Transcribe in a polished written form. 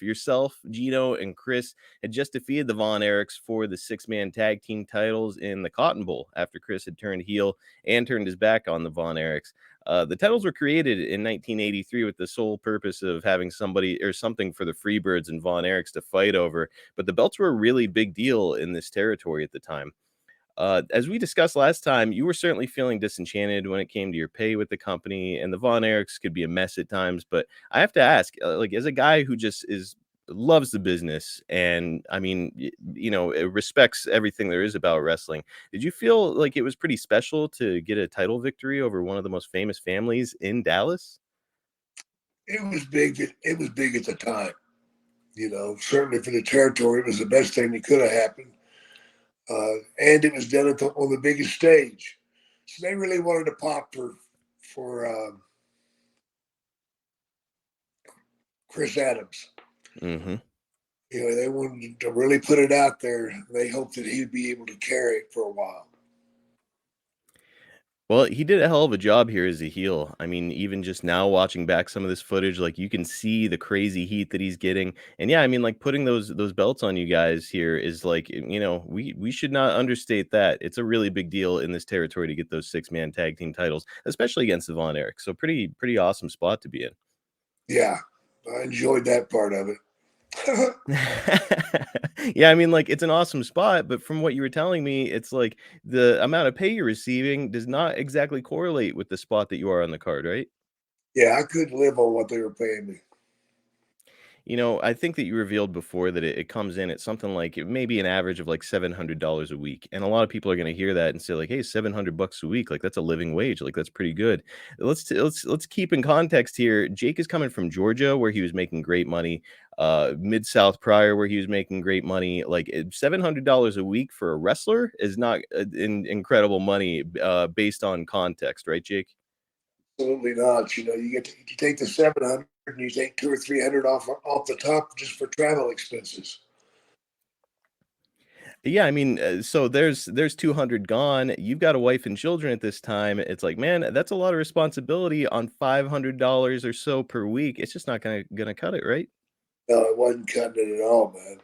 Yourself, Gino, and Chris had just defeated the Von Erichs for the six-man tag team titles in the Cotton Bowl after Chris had turned heel and turned his back on the Von Erichs. The titles were created in 1983 with the sole purpose of having somebody or something for the Freebirds and Von Erichs to fight over, but the belts were a really big deal in this territory at the time. As we discussed last time, you were certainly feeling disenchanted when it came to your pay with the company, and the Von Erichs could be a mess at times. But I have to ask, like, as a guy who just is loves the business, and I mean, it respects everything there is about wrestling. Did you feel like it was pretty special to get a title victory over one of the most famous families in Dallas? It was big. It was big at the time. Certainly for the territory, it was the best thing that could have happened. And it was done on the biggest stage. So they really wanted to pop for Chris Adams. Mm-hmm. They wanted to really put it out there. They hoped that he'd be able to carry it for a while. Well, he did a hell of a job here as a heel. I mean, even just now watching back some of this footage, like you can see the crazy heat that he's getting. And yeah, I mean, like putting those belts on you guys here is like, we should not understate that. It's a really big deal in this territory to get those six-man tag team titles, especially against the Von Erich. So pretty awesome spot to be in. Yeah, I enjoyed that part of it. Yeah, I mean, like, it's an awesome spot, but from what you were telling me, it's like the amount of pay you're receiving does not exactly correlate with the spot that you are on the card, right? Yeah, I couldn't live on what they were paying me. I think that you revealed before that it comes in at something like maybe an average of like $700 a week. And a lot of people are going to hear that and say like, "Hey, $700 a week, like that's a living wage. Like that's pretty good." Let's keep in context here. Jake is coming from Georgia where he was making great money, Mid-South prior where he was making great money. Like $700 a week for a wrestler is not incredible money based on context, right, Jake? Absolutely not. You take the 700 and you take 200 or 300 off the top just for travel expenses. Yeah, I mean, so there's 200 gone. You've got a wife and children at this time. It's like, man, that's a lot of responsibility on $500 or so per week. It's just not gonna cut it, right? No, it wasn't cutting it at all, man.